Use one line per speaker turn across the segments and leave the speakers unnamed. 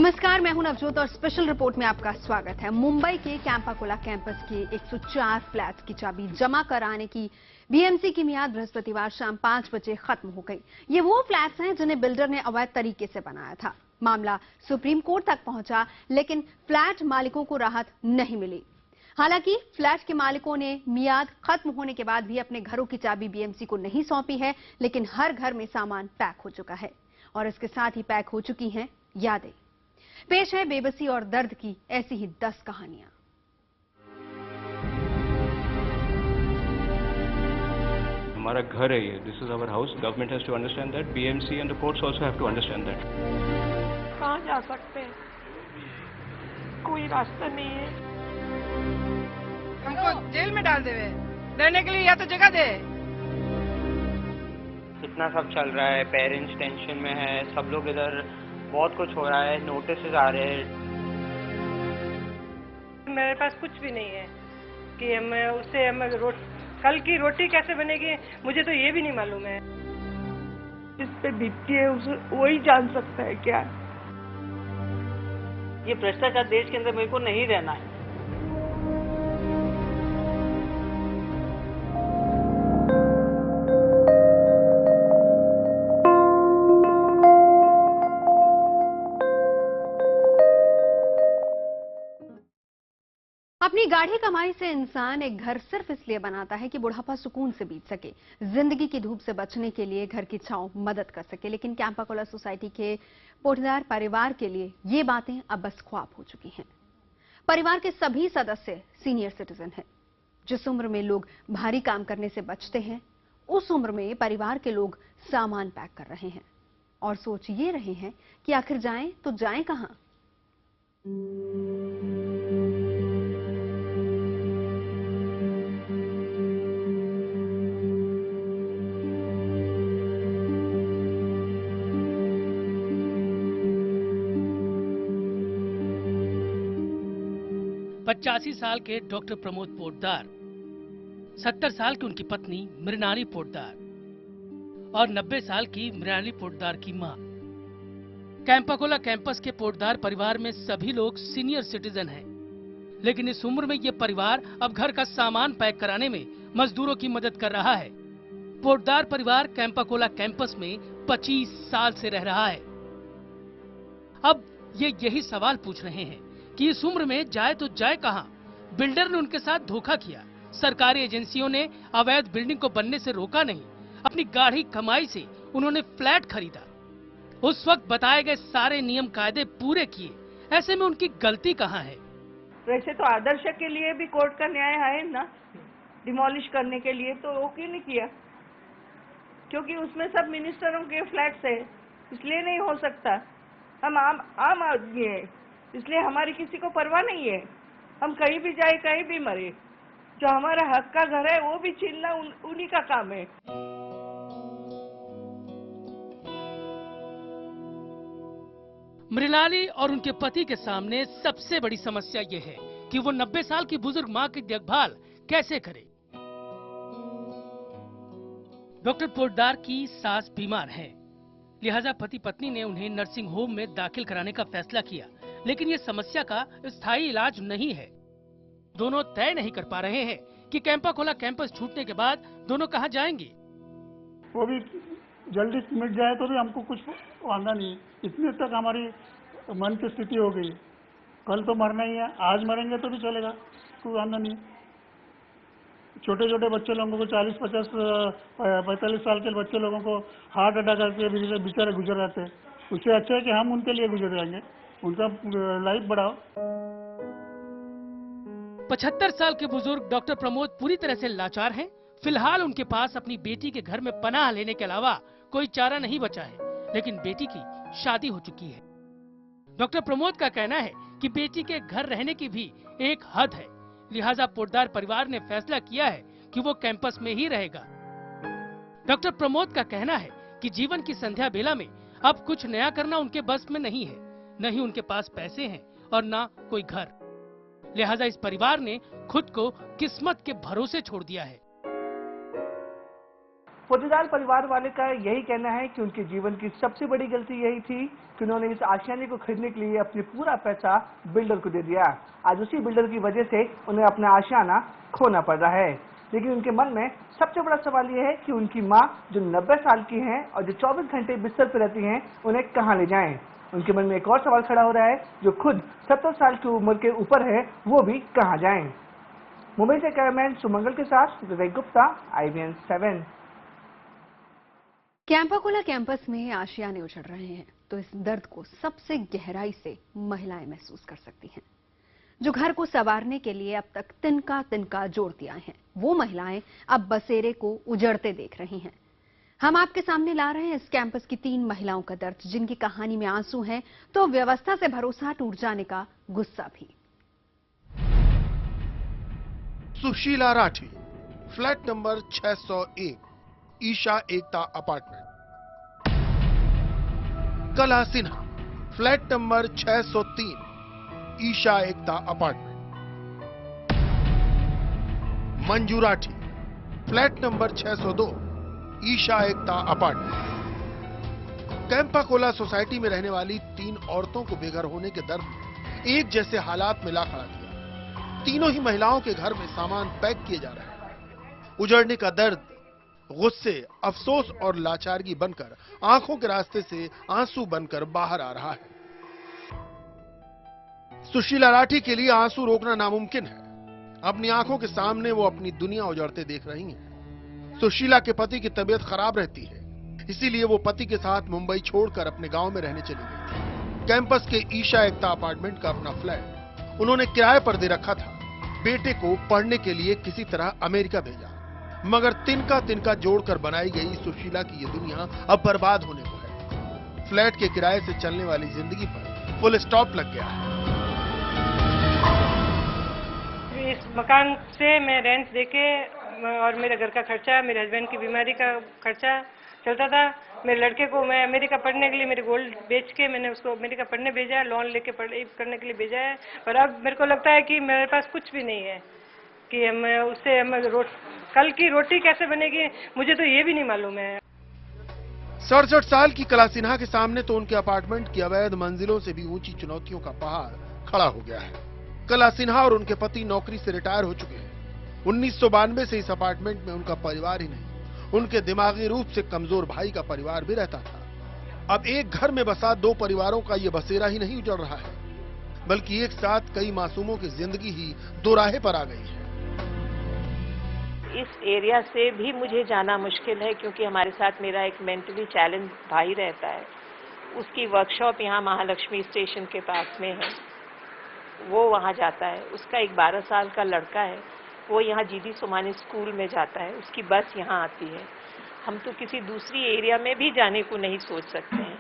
नमस्कार, मैं हूं नवजोत और स्पेशल रिपोर्ट में आपका स्वागत है। मुंबई के कैंपाकोला कैंपस के 104 फ्लैट्स की चाबी जमा कराने की बीएमसी की मियाद बृहस्पतिवार शाम 5 बजे खत्म हो गई। ये वो फ्लैट्स हैं जिन्हें बिल्डर ने अवैध तरीके से बनाया था। मामला सुप्रीम कोर्ट तक पहुंचा, लेकिन फ्लैट मालिकों को राहत नहीं मिली। हालांकि फ्लैट के मालिकों ने मियाद खत्म होने के बाद भी अपने घरों की चाबी बीएमसी को नहीं सौंपी है, लेकिन हर घर में सामान पैक हो चुका है और इसके साथ ही पैक हो चुकी हैं यादें। पेश है बेबसी और दर्द की ऐसी ही 10 कहानियां।
हमारा घर है ये, this is our house. Government has to understand that, BMC and the courts also have to understand that.
कहाँ जा सकते हैं, कोई रास्ता नहीं है।
हमको जेल में डाल देवे, रहने के लिए या तो जगह दे।
इतना सब चल रहा है, पेरेंट्स टेंशन में है, सब लोग इधर, बहुत कुछ हो रहा है, नोटिस आ रहे हैं।
मेरे पास कुछ भी नहीं है कि मैं उससे कल की रोटी कैसे बनेगी, मुझे तो ये भी नहीं मालूम है। जिस पे बीतती है उसे वही जान सकता है क्या।
ये भ्रष्टाचार देश के अंदर मेरे को नहीं रहना है।
अपनी गाढ़ी कमाई से इंसान एक घर सिर्फ इसलिए बनाता है कि बुढ़ापा सुकून से बीत सके, जिंदगी की धूप से बचने के लिए घर की छांव मदद कर सके। लेकिन कैंपाकोला सोसाइटी के पोठदार परिवार के लिए ये बातें अब बस ख्वाब हो चुकी हैं। परिवार के सभी सदस्य सीनियर सिटीजन हैं। जिस उम्र में लोग भारी काम करने से बचते हैं, उस उम्र में परिवार के लोग सामान पैक कर रहे हैं और सोच ये रहे हैं कि आखिर जाएं तो जाएं कहां।
पचासी साल के डॉक्टर प्रमोद पोद्दार, 70 साल की उनकी पत्नी मृणाली पोद्दार और 90 साल की मृणाली पोद्दार की मां। कैंपाकोला कैंपस के पोद्दार परिवार में सभी लोग सीनियर सिटीजन हैं, लेकिन इस उम्र में ये परिवार अब घर का सामान पैक कराने में मजदूरों की मदद कर रहा है। पोद्दार परिवार कैंपाकोला कैंपस में 25 साल से रह रहा है। अब ये यही सवाल पूछ रहे हैं कि इस उम्र में जाए तो जाए कहां। बिल्डर ने उनके साथ धोखा किया, सरकारी एजेंसियों ने अवैध बिल्डिंग को बनने से रोका नहीं, अपनी गाढ़ी कमाई से उन्होंने फ्लैट खरीदा। उस वक्त बताए गए सारे नियम कायदे पूरे किए, ऐसे में उनकी गलती कहां है?
वैसे तो आदर्श के लिए भी कोर्ट का न्याय है ना, डिमोलिश करने के लिए, तो वो क्यों नहीं किया? क्योंकि उसमें सब मिनिस्टरों के फ्लैट्स है, इसलिए नहीं हो सकता। हम आम आदमी है, इसलिए हमारी किसी को परवाह नहीं है। हम कहीं भी जाए, कहीं भी मरे, जो हमारा हक का घर है वो भी छीनना उन्हीं का काम है।
मृणाली और उनके पति के सामने सबसे बड़ी समस्या ये है कि वो 90 साल की बुजुर्ग मां की देखभाल कैसे करे। डॉक्टर पोद्दार की सास बीमार है, लिहाजा पति पत्नी ने उन्हें नर्सिंग होम में दाखिल कराने का फैसला किया, लेकिन ये समस्या का स्थायी इलाज नहीं है। दोनों तय नहीं कर पा रहे हैं कि कैंपाकोला कैंपस छूटने के बाद दोनों कहां जाएंगे।
वो भी जल्दी मिट जाए तो भी हमको कुछ वादा नहीं। इतने तक हमारी मन की स्थिति हो गई। कल तो मरना ही है, आज मरेंगे तो भी चलेगा, कोई वादा नहीं। छोटे छोटे बच्चे लोगों को 40, 50, 45 साल के बच्चे लोगों को हार्ट अटैक करके बेचारे गुजर जाते हैं। उससे अच्छा है कि हम उनके लिए गुजर जाएंगे, उनका लाइफ बढ़ाओ।
75 साल के बुजुर्ग डॉक्टर प्रमोद पूरी तरह से लाचार हैं। फिलहाल उनके पास अपनी बेटी के घर में पनाह लेने के अलावा कोई चारा नहीं बचा है, लेकिन बेटी की शादी हो चुकी है। डॉक्टर प्रमोद का कहना है कि बेटी के घर रहने की भी एक हद है, लिहाजा पोद्दार परिवार ने फैसला किया है कि वो कैंपस में ही रहेगा। डॉक्टर प्रमोद का कहना है कि जीवन की संध्या बेला में अब कुछ नया करना उनके बस में नहीं है, न ही उनके पास पैसे हैं और न कोई घर। लिहाजा इस परिवार ने खुद को किस्मत के भरोसे छोड़ दिया है।
फौजीदार परिवार वाले का यही कहना है कि उनके जीवन की सबसे बड़ी गलती यही थी कि उन्होंने इस आशियाने को खरीदने के लिए अपनी पूरा पैसा बिल्डर को दे दिया। आज उसी बिल्डर की वजह से उन्हें अपना आशियाना खोना पड़ रहा है। लेकिन उनके मन में सबसे बड़ा सवाल यह है कि उनकी माँ जो 90 साल की हैं और जो 24 घंटे बिस्तर पर रहती हैं, उन्हें कहाँ ले जाएं? उनके मन में एक और सवाल खड़ा हो रहा है, जो खुद 70 साल की उम्र के ऊपर है, वो भी कहाँ जाएं? मुंबई से कैमरामैन सुमंगल के साथ विवेक गुप्ता, IVN 7।
कैंपाकोला कैंपस में आशियाने उछड़ रहे हैं तो इस दर्द को सबसे गहराई से महिलाएं महसूस कर सकती हैं, जो घर को संवारने के लिए अब तक तिनका तिनका जोड़ती आई हैं। वो महिलाएं अब बसेरे को उजड़ते देख रही हैं। हम आपके सामने ला रहे हैं इस कैंपस की 3 महिलाओं का दर्द, जिनकी कहानी में आंसू हैं तो व्यवस्था से भरोसा टूट जाने का गुस्सा भी।
Sushila Rathi, flat number 601, Isha Ekta apartment. Kala Sinha, flat number 603, Isha Ekta apartment. Manju Rathi, flat number 602, Isha Ekta apartment. Campa Cola society में रहने वाली 3 औरतों को बेघर होने के दर्द ने एक जैसे हालात में ला खड़ा किया। तीनों ही महिलाओं के घर में सामान पैक किए जा रहे हैं। उजड़ने का दर्द गुस्से, अफसोस और लाचारगी बनकर आंखों के रास्ते से आंसू बनकर बाहर आ रहा है। सुशीला राठी के लिए आंसू रोकना नामुमकिन है। अपनी आंखों के सामने वो अपनी दुनिया उजड़ते देख रही हैं। सुशीला के पति की तबीयत खराब रहती है, इसीलिए वो पति के साथ मुंबई छोड़कर अपने गांव में रहने चली गई। कैंपस के ईशा एकता अपार्टमेंट का अपना फ्लैट उन्होंने किराए पर दे रखा था। बेटे को पढ़ने के लिए किसी तरह अमेरिका भेजा, मगर तिनका तिनका जोड़कर बनाई गई सुशीला की ये दुनिया अब बर्बाद होने को है। फ्लैट के किराए से चलने वाली जिंदगी पर फुल स्टॉप लग गया है।
इस मकान से मैं रेंट देके और मेरे घर का खर्चा, मेरे हस्बैंड की बीमारी का खर्चा चलता था। मेरे लड़के को मैं अमेरिका पढ़ने के लिए मेरे गोल्ड बेच के मैंने उसको अमेरिका पढ़ने भेजा है, लोन लेके पढ़ाई करने के लिए भेजा है। पर अब मेरे को लगता है कि मेरे पास कुछ भी नहीं है कि हम उससे कल की रोटी कैसे बनेगी, मुझे तो ये भी नहीं मालूम है।
67 साल की कला सिन्हा के सामने तो उनके अपार्टमेंट की अवैध मंजिलों से भी ऊंची चुनौतियों का पहाड़ खड़ा हो गया है। कला सिन्हा और उनके पति नौकरी से रिटायर हो चुके हैं। 1992 से इस अपार्टमेंट में उनका परिवार ही नहीं, उनके दिमागी रूप से कमजोर भाई का परिवार भी रहता था। अब एक घर में बसा 2 परिवारों का ये बसेरा ही नहीं उजड़ रहा है, बल्कि एक साथ कई मासूमों की जिंदगी ही दोराहे पर आ गई है।
इस एरिया से भी मुझे जाना मुश्किल है, क्योंकि हमारे साथ मेरा एक मेंटली चैलेंज भाई रहता है। उसकी वर्कशॉप यहाँ महालक्ष्मी स्टेशन के पास में है, वो वहाँ जाता है। उसका एक 12 साल का लड़का है, वो यहाँ जीडी सोमानी स्कूल में जाता है, उसकी बस यहाँ आती है। हम तो किसी दूसरी एरिया में भी जाने को नहीं सोच सकते हैं।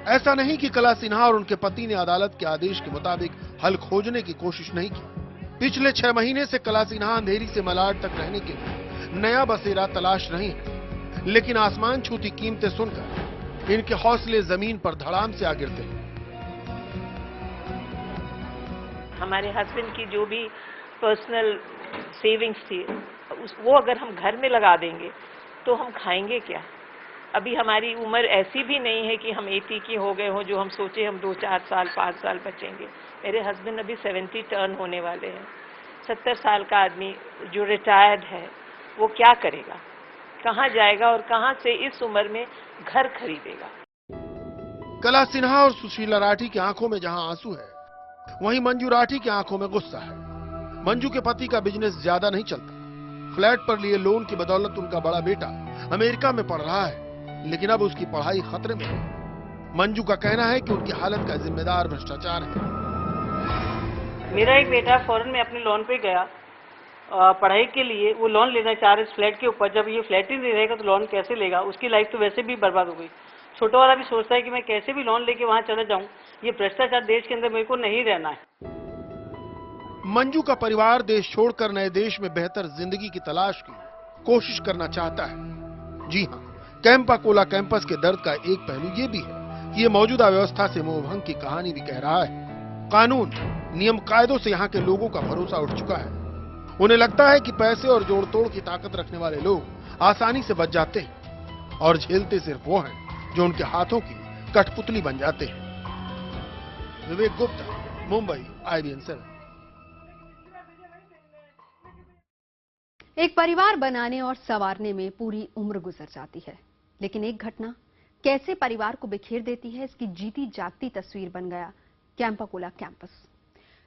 ऐसा नहीं कि कला सिन्हा और उनके पति ने अदालत के आदेश के मुताबिक हल खोजने की कोशिश नहीं की। पिछले 6 महीने से कला सिन्हा अंधेरी से मलाड तक रहने के लिए नया बसेरा तलाश रही है, लेकिन आसमान छूती कीमतें सुनकर इनके हौसले जमीन पर धड़ाम से आ गिरते हैं।
हमारे हस्बैंड की जो भी पर्सनल सेविंग्स थी, वो अगर हम घर में लगा देंगे तो हम खाएंगे क्या? अभी हमारी उम्र ऐसी भी नहीं है कि हम 80 की हो गए हो जो हम सोचे हम 2-4 साल 5 साल बचेंगे। मेरे हस्बैंड अभी 70 टर्न होने वाले हैं। 70 साल का आदमी जो रिटायर्ड है वो क्या करेगा, कहाँ जाएगा और कहाँ से इस उम्र में घर खरीदेगा?
कला सिन्हा और सुशीला राठी की आंखों में जहां आंसू है, वहीं मंजू राठी की आंखों में गुस्सा है। मंजू के पति का बिजनेस ज्यादा नहीं चलता। फ्लैट पर लिए लोन की बदौलत उनका बड़ा बेटा अमेरिका में पढ़ रहा है, लेकिन अब उसकी पढ़ाई खतरे में है। मंजू का कहना है कि उनकी हालत का जिम्मेदार भ्रष्टाचार है।
मेरा एक बेटा फॉरेन में अपने लोन पे गया पढ़ाई के लिए, वो लोन लेना चाह रहे इस फ्लैट के ऊपर। जब ये फ्लैट ही नहीं रहेगा तो लोन कैसे लेगा? उसकी लाइफ तो वैसे भी बर्बाद हो गई। छोटा वाला भी सोचता है कि मैं कैसे भी लोन लेके वहां चला जाऊं, ये भ्रष्टाचार देश के अंदर मेरे को नहीं रहना है।
मंजू का परिवार देश छोड़कर नए देश में बेहतर जिंदगी की तलाश की कोशिश करना चाहता है। जी हाँ, कैंपाकोला कैंपस के दर्द का एक पहलू ये भी है कि ये मौजूदा व्यवस्था से मोहभंग की कहानी भी कह रहा है। कानून, नियम कायदों से यहाँ के लोगों का भरोसा उठ चुका है। उन्हें लगता है कि पैसे और जोड़ तोड़ की ताकत रखने वाले लोग आसानी से बच जाते हैं और झेलते सिर्फ वो हैं जो उनके हाथों की कठपुतली बन जाते हैं। विवेक गुप्ता, मुंबई, IBN 7।
एक परिवार बनाने और संवारने में पूरी उम्र गुजर जाती है, लेकिन एक घटना कैसे परिवार को बिखेर देती है, इसकी जीती जागती तस्वीर बन गया कैंपाकोला कैंपस।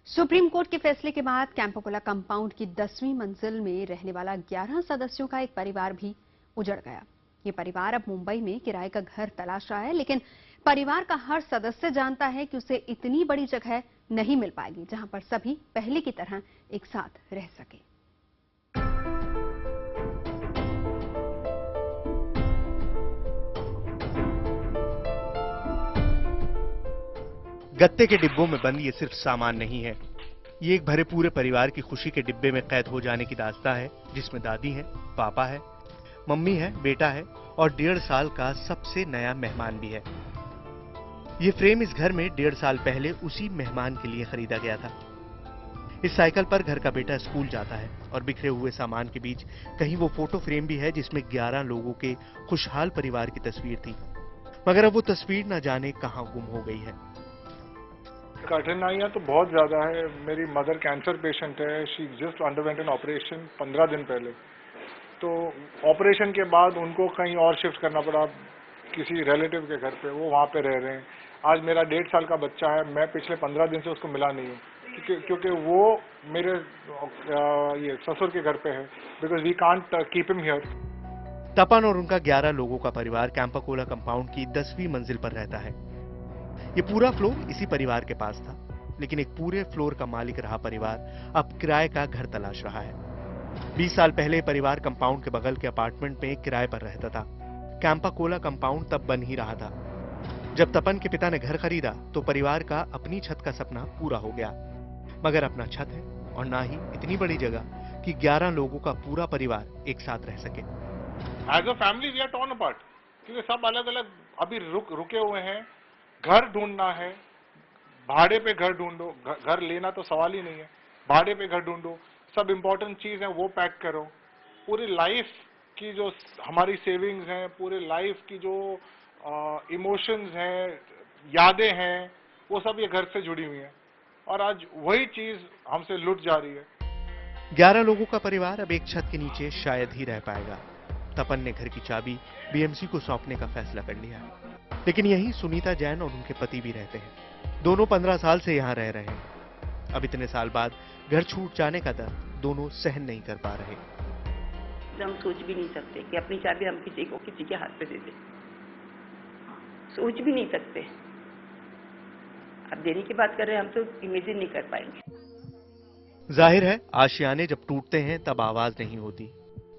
सुप्रीम कोर्ट के फैसले के बाद कैंपाकोला कंपाउंड की 10वीं मंजिल में रहने वाला 11 सदस्यों का एक परिवार भी उजड़ गया। ये परिवार अब मुंबई में किराए का घर तलाश रहा है, लेकिन परिवार का हर सदस्य जानता है कि उसे इतनी बड़ी जगह नहीं मिल पाएगी जहां पर सभी पहले की तरह एक साथ रह सके।
गत्ते के डिब्बों में बंद ये सिर्फ सामान नहीं है, ये एक भरे पूरे परिवार की खुशी के डिब्बे में कैद हो जाने की दास्तां है, जिसमें दादी है, पापा है, मम्मी है, बेटा है और 1.5 साल का सबसे नया मेहमान भी है। ये फ्रेम इस घर में 1.5 साल पहले उसी मेहमान के लिए खरीदा गया था। इस साइकिल पर घर का बेटा स्कूल जाता है और बिखरे हुए सामान के बीच कहीं वो फोटो फ्रेम भी है जिसमें 11 लोगों के खुशहाल परिवार की तस्वीर थी, मगर अब वो तस्वीर न जाने कहां गुम हो गई है।
कठिनाइयाँ तो बहुत ज़्यादा है। मेरी मदर कैंसर पेशेंट है, she just underwent an operation 15 दिन पहले। तो ऑपरेशन के बाद उनको कहीं और शिफ्ट करना पड़ा किसी रिलेटिव के घर पे, वो वहाँ पे रह रहे हैं। आज मेरा 1.5 साल का बच्चा है, मैं पिछले 15 दिन से उसको मिला नहीं हूँ क्योंकि वो मेरे ये ससुर के घर पे है, because we can't keep him here.
Tapan और उनका 11 लोगों का परिवार कैंपाकोला कंपाउंड की 10वीं मंजिल पर रहता है। ये पूरा फ्लोर इसी परिवार के पास था, लेकिन एक पूरे फ्लोर का मालिक रहा परिवार अब किराए का घर तलाश रहा है। 20 साल पहले परिवार कंपाउंड के बगल के अपार्टमेंट में किराए पर रहता था। कैंपाकोला कंपाउंड तब बन ही रहा था। जब तपन के पिता ने घर खरीदा तो परिवार का अपनी छत का सपना पूरा हो गया, मगर अपना छत है और ना ही इतनी बड़ी जगह कि 11 लोगों का पूरा परिवार एक साथ रह सके।
As a family we are torn apart, क्योंकि सब अलग अलग अभी रुके हुए हैं। घर ढूंढना है, भाड़े पे घर ढूंढो, घर लेना तो सवाल ही नहीं है, भाड़े पे घर ढूंढो, सब इम्पोर्टेंट चीज है वो पैक करो। पूरी लाइफ की जो हमारी सेविंग्स हैं, पूरी लाइफ की जो इमोशंस हैं, यादें हैं, वो सब ये घर से जुड़ी हुई हैं और आज वही चीज हमसे लुट जा रही है।
11 लोगों का परिवार अब एक छत के नीचे शायद ही रह पाएगा। तपन ने घर की चाबी BMC को सौंपने का फैसला कर लिया है, लेकिन यही सुनीता जैन और उनके पति भी रहते हैं। दोनों 15 साल से यहाँ रह रहे हैं। अब इतने साल बाद घर छूट जाने का दर्द दोनों सहन नहीं कर पा रहे।
हम सोच भी नहीं सकते कि अपनी चाबी हम किसी के हाथ पे दे दें, सोच भी नहीं सकते। अब देने की बात कर रहे हैं, हम तो इमेजिन नहीं कर पाएंगे।
जाहिर है आशियाने जब टूटते हैं तब आवाज नहीं होती,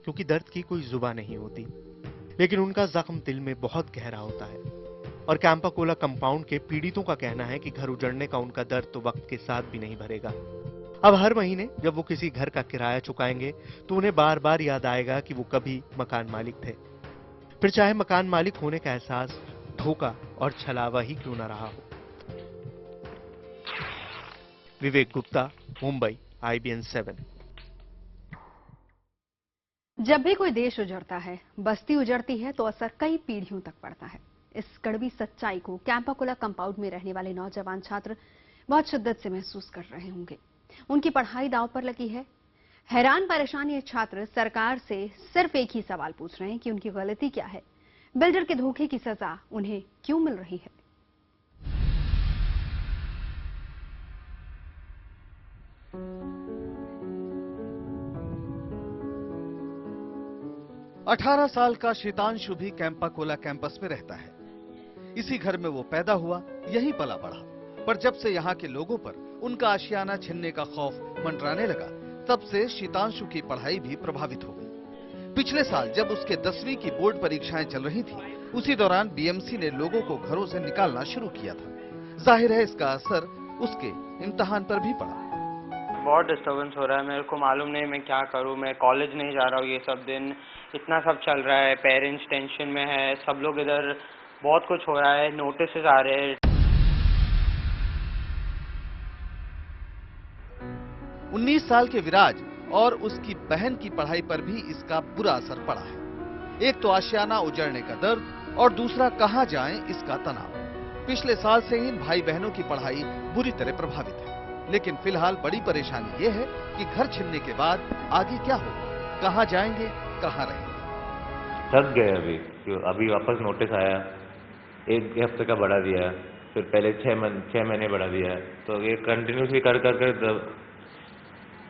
क्योंकि दर्द की कोई जुबान नहीं होती, लेकिन उनका जख्म दिल में बहुत गहरा होता है। और कैंपाकोला कंपाउंड के पीड़ितों का कहना है कि घर उजड़ने का उनका दर्द तो वक्त के साथ भी नहीं भरेगा। अब हर महीने जब वो किसी घर का किराया चुकाएंगे तो उन्हें बार बार याद आएगा कि वो कभी मकान मालिक थे, फिर चाहे मकान मालिक होने का एहसास धोखा और छलावा ही क्यों न रहा हो। विवेक गुप्ता, मुंबई, IBN 7।
जब भी कोई देश उजड़ता है, बस्ती उजड़ती है तो असर कई पीढ़ियों तक पड़ता है। इस कड़वी सच्चाई को कैंपाकोला कंपाउंड में रहने वाले नौजवान छात्र बहुत शिद्दत से महसूस कर रहे होंगे। उनकी पढ़ाई दांव पर लगी है। हैरान परेशान ये छात्र सरकार से सिर्फ एक ही सवाल पूछ रहे हैं कि उनकी गलती क्या है, बिल्डर के धोखे की सजा उन्हें क्यों मिल रही है।
18 साल का शीतांशु भी कैंपाकोला कैंपस में रहता है। इसी घर में वो पैदा हुआ, यहीं पला बढ़ा, पर जब से यहाँ के लोगों पर उनका आशियाना छीनने का खौफ मंडराने लगा, तब से शीतांशु की पढ़ाई भी प्रभावित हो गई। पिछले साल जब उसके 10वीं की बोर्ड परीक्षाएं चल रही थी, उसी दौरान BMC ने लोगों को घरों से निकालना शुरू किया था। जाहिर है इसका असर उसके इम्तिहान पर भी पड़ा।
बहुत डिस्टर्बेंस हो रहा है, मेरे को मालूम नहीं मैं क्या करूं। मैं कॉलेज नहीं जा रहा हूं, ये सब दिन इतना सब चल रहा है, पेरेंट्स टेंशन में है, सब लोग इधर बहुत कुछ हो रहा है, नोटिस आ रहे हैं।
19 साल के विराज और उसकी बहन की पढ़ाई पर भी इसका बुरा असर पड़ा है। एक तो आशियाना उजड़ने का दर्द और दूसरा कहां जाएं इसका तनाव। पिछले साल से ही इन भाई बहनों की पढ़ाई बुरी तरह प्रभावित है, लेकिन फिलहाल बड़ी परेशानी ये है कि घर छिनने के बाद आगे क्या होगा, कहां जाएंगे, कहां रहेंगे।
थक गए अभी वापस नोटिस आया, 1 हफ्ते का बढ़ा दिया, फिर पहले 6 महीने बढ़ा दिया, तो ये कंटिन्यूसली कर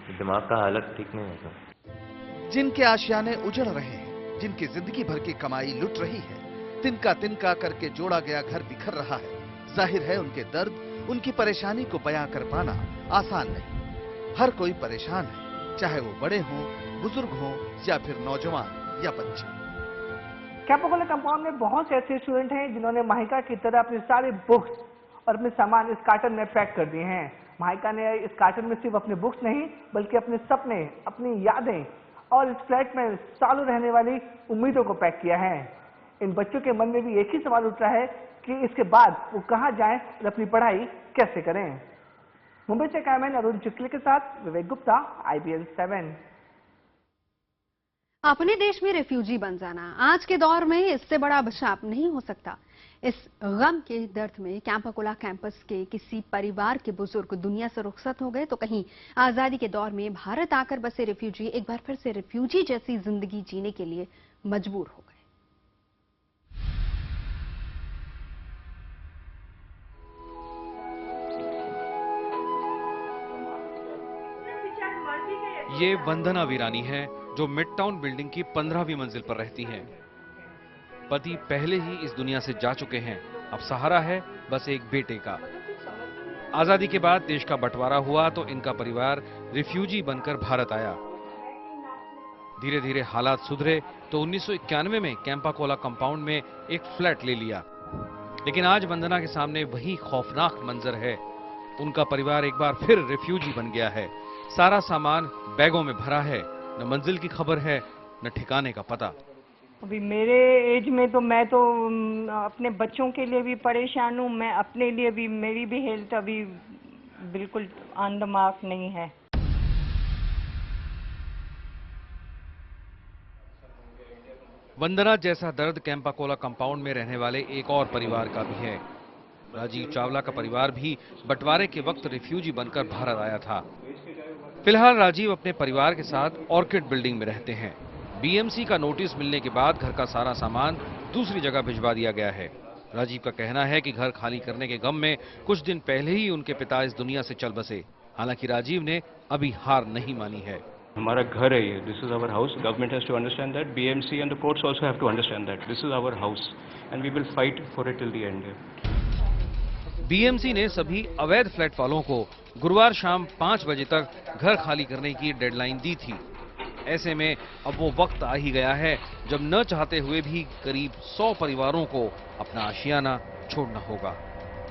दिमाग का हालत ठीक नहीं होता।
जिनके आशियाने उजड़ रहे हैं, जिनकी जिंदगी भर की कमाई लुट रही है, तिनका तिनका करके जोड़ा गया घर बिखर रहा है। जाहिर है उनके दर्द, उनकी परेशानी को बयां कर पाना आसान नहीं। हर कोई परेशान है, चाहे वो बड़े हों, बुजुर्ग हों या फिर नौजवान या बच्चे।
कैंपा कोला कंपाउंड में बहुत से ऐसे स्टूडेंट हैं जिन्होंने माहिका की तरह अपने सारे बुक्स और अपने सामान इस कार्टन में पैक कर दिए हैं। माहिका ने इस कार्टन में सिर्फ अपने बुक्स नहीं बल्कि अपने सपने, अपनी यादें और इस फ्लैट में सालों रहने वाली उम्मीदों को पैक किया है। इन बच्चों के मन में भी एक ही सवाल उठ रहा है कि इसके बाद वो कहां जाएं और अपनी पढ़ाई कैसे करें। मुंबई से कैमरामैन अरुण चिखले के साथ विवेक गुप्ता, IBN 7।
अपने देश में रेफ्यूजी बन जाना आज के दौर में इससे बड़ा अभिशाप नहीं हो सकता। इस गम के दर्द में कैंपा कोला कैंपस के किसी परिवार के बुजुर्ग दुनिया से रुखसत हो गए, तो कहीं आजादी के दौर में भारत आकर बसे रेफ्यूजी एक बार फिर से रेफ्यूजी जैसी जिंदगी जीने के लिए मजबूर हो गए।
ये वंदना वीरानी है जो मिडटाउन बिल्डिंग की 15वीं मंजिल पर रहती हैं। पति पहले ही इस दुनिया से जा चुके हैं, अब सहारा है बस एक बेटे का। आजादी के बाद देश का बंटवारा हुआ तो इनका परिवार रिफ्यूजी बनकर भारत आया। धीरे धीरे हालात सुधरे तो 1991 में कैंपा कोला कंपाउंड में एक फ्लैट ले लिया। लेकिन आज वंदना के सामने वही खौफनाक मंजर है। उनका परिवार एक बार फिर रिफ्यूजी बन गया है। सारा सामान बैगों में भरा है, न मंजिल की खबर है न ठिकाने का पता।
अभी मेरे एज में तो मैं तो अपने बच्चों के लिए भी परेशान हूँ, मैं अपने लिए भी, मेरी भी हेल्थ अभी बिल्कुल ऑन द मार्क नहीं है।
वंदना जैसा दर्द कैंपा कोला कंपाउंड में रहने वाले एक और परिवार का भी है। राजीव चावला का परिवार भी बंटवारे के वक्त रिफ्यूजी बनकर भारत आया था। फिलहाल राजीव अपने परिवार के साथ ऑर्किड बिल्डिंग में रहते हैं। BMC का नोटिस मिलने के बाद घर का सारा सामान दूसरी जगह भिजवा दिया गया है। राजीव का कहना है कि घर खाली करने के गम में कुछ दिन पहले ही उनके पिता इस दुनिया से चल बसे। हालांकि राजीव ने अभी हार नहीं मानी है।
हमारा घर है ये, this is our house. Government has to understand that, BMC and the courts also have to understand that this is our house and we will fight for it till the end.
BMC ने सभी अवैध flat वालों को गुरुवार शाम 5 बजे तक घर खाली करने की डेडलाइन दी थी। ऐसे में अब वो वक्त आ ही गया है जब न चाहते हुए भी करीब 100 परिवारों को अपना आशियाना छोड़ना होगा।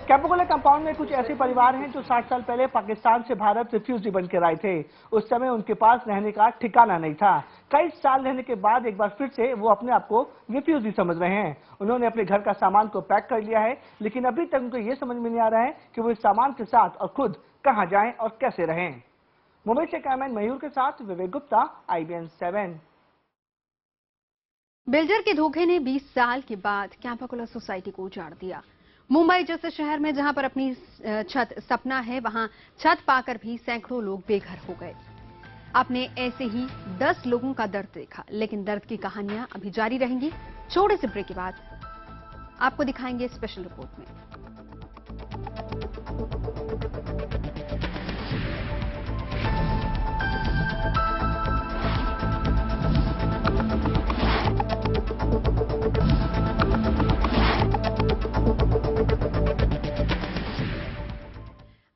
कैंपा कोला कंपाउंड में कुछ ऐसे परिवार हैं जो 60 साल पहले पाकिस्तान से भारत रिफ्यूजी बनकर आए थे। उस समय उनके पास रहने का ठिकाना नहीं था। कई साल रहने के बाद एक बार फिर से वो अपने आप को रिफ्यूजी समझ रहे हैं। उन्होंने अपने घर का सामान को पैक कर लिया है, लेकिन अभी तक उनको ये समझ में नहीं आ रहा है कि वो इस सामान के साथ और खुद कहां जाएं और कैसे रहें। मुंबई से कैमरामैन मयूर के साथ विवेक गुप्ता, IBN 7।
बिल्डर के धोखे ने 20 साल के बाद कैंपा कोला सोसाइटी को उजाड़ दिया। मुंबई जैसे शहर में जहां पर अपनी छत सपना है, वहां छत पाकर भी सैकड़ों लोग बेघर हो गए। आपने ऐसे ही 10 लोगों का दर्द देखा, लेकिन दर्द की कहानियां अभी जारी रहेंगी। छोटे से ब्रेक के बाद आपको दिखाएंगे स्पेशल रिपोर्ट में।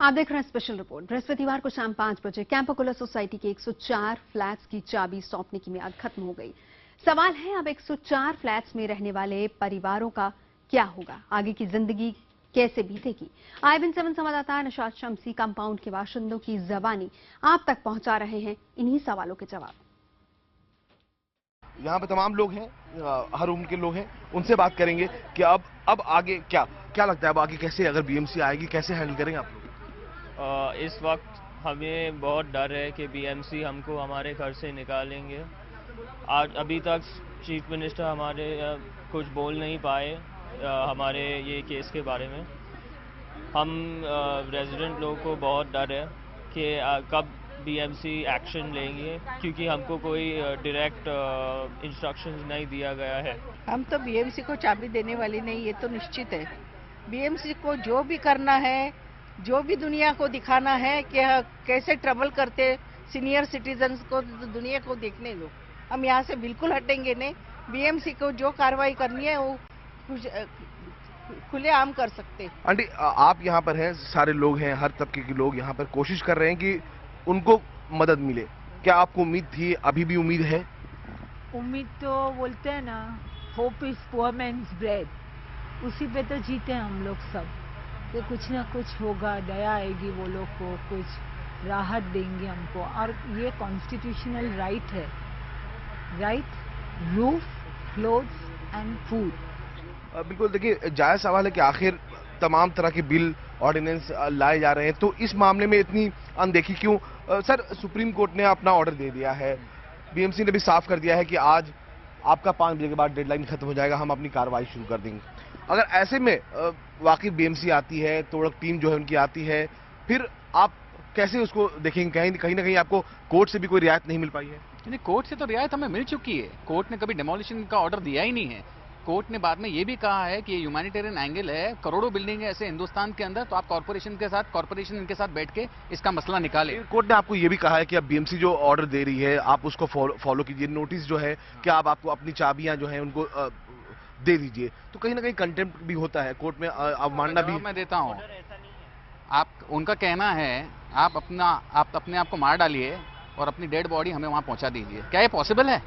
आप देख रहे हैं स्पेशल रिपोर्ट। बृहस्पतिवार को शाम 5 बजे कैंपा कोला सोसाइटी के 104 फ्लैट्स की चाबी सौंपने की मियाद खत्म हो गई। सवाल है अब 104 फ्लैट्स में रहने वाले परिवारों का क्या होगा, आगे की जिंदगी कैसे बीतेगी। IBN 7 संवाददाता निशात शम्सी कंपाउंड के बाशिंदों की जबानी आप तक पहुंचा रहे हैं इन्हीं सवालों के जवाब।
यहाँ पे तमाम लोग हैं, हर उम्र के लोग हैं, उनसे बात करेंगे कि अब आगे क्या लगता है, अब आगे कैसे, अगर BMC आएगी कैसे हैंडल करेंगे आप लोग?
इस वक्त हमें बहुत डर है कि BMC हमको हमारे घर से निकालेंगे। आज अभी तक चीफ मिनिस्टर हमारे कुछ बोल नहीं पाए हमारे ये केस के बारे में। हम रेजिडेंट लोगों को बहुत डर है कि कब बीएमसी एक्शन लेंगे, क्योंकि हमको कोई डायरेक्ट इंस्ट्रक्शंस नहीं दिया गया है।
हम तो बीएमसी को चाबी देने वाली नहीं, ये तो निश्चित है। बीएमसी को जो भी करना है, जो भी दुनिया को दिखाना है कि कैसे ट्रबल करते सीनियर सिटीजन्स को, दुनिया को देखने दो। हम यहाँ से बिल्कुल हटेंगे नहीं। बीएमसी को जो कार्रवाई करनी है वो खुलेआम कर सकते।
आंटी, आप यहाँ पर हैं, सारे लोग हैं, हर तबके के लोग यहाँ पर कोशिश कर रहे हैं कि उनको मदद मिले। क्या आपको उम्मीद थी, अभी भी उम्मीद है?
उम्मीद तो बोलते हैं ना, hope is poor man's bread, उसी पे तो जीते हैं हम लोग सब। तो कुछ ना कुछ होगा, दया आएगी, वो लोग को कुछ राहत देंगे हमको। और ये कॉन्स्टिट्यूशनल राइट है, right roof, clothes and food.
बिल्कुल, देखिए जायज सवाल है कि आखिर तमाम तरह के बिल, ऑर्डिनेंस लाए जा रहे हैं, तो इस मामले में इतनी अनदेखी क्यों? सर, सुप्रीम कोर्ट ने अपना ऑर्डर दे दिया है, बीएमसी ने भी साफ कर दिया है कि आज आपका 5 बजे के बाद डेडलाइन खत्म हो जाएगा, हम अपनी कार्रवाई शुरू कर देंगे। अगर ऐसे में वाकई बीएमसी आती है, तोड़क टीम जो है उनकी आती है, फिर आप कैसे उसको देखेंगे? कहीं ना कहीं आपको कोर्ट से भी कोई रियायत नहीं मिल पाई है?
नहीं, कोर्ट से तो रियायत हमें मिल चुकी है। कोर्ट ने कभी डिमोलिशन का ऑर्डर दिया ही नहीं है। कोर्ट ने बाद में ये भी कहा है कि ये ह्यूमैनिटेरियन एंगल है, करोड़ों बिल्डिंग है ऐसे हिंदुस्तान के अंदर, तो आप कॉर्पोरेशन इनके साथ बैठ के इसका मसला निकाले।
कोर्ट ने आपको ये भी कहा है कि अब बीएमसी जो ऑर्डर दे रही है आप उसको फॉलो कीजिए, नोटिस जो है कि आपको अपनी चाबियां जो है उनको दे दीजिए। तो कहीं ना कहीं कंटेम्प्ट भी होता है कोर्ट में, अवमानना भी।
मैं देता हूँ, आप उनका कहना है आप अपने आप को मार डालिए और अपनी डेड बॉडी हमें वहाँ पहुँचा दीजिए। क्या ये पॉसिबल है?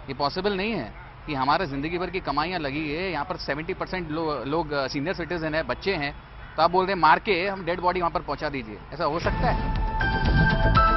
ये पॉसिबल नहीं है कि हमारे जिंदगी भर की कमाइयाँ लगी है, यहाँ पर 70% लोग सीनियर सिटीजन है, बच्चे हैं, तो आप बोल रहे हैं मार के हम डेड बॉडी वहाँ पर पहुँचा दीजिए। ऐसा हो सकता है?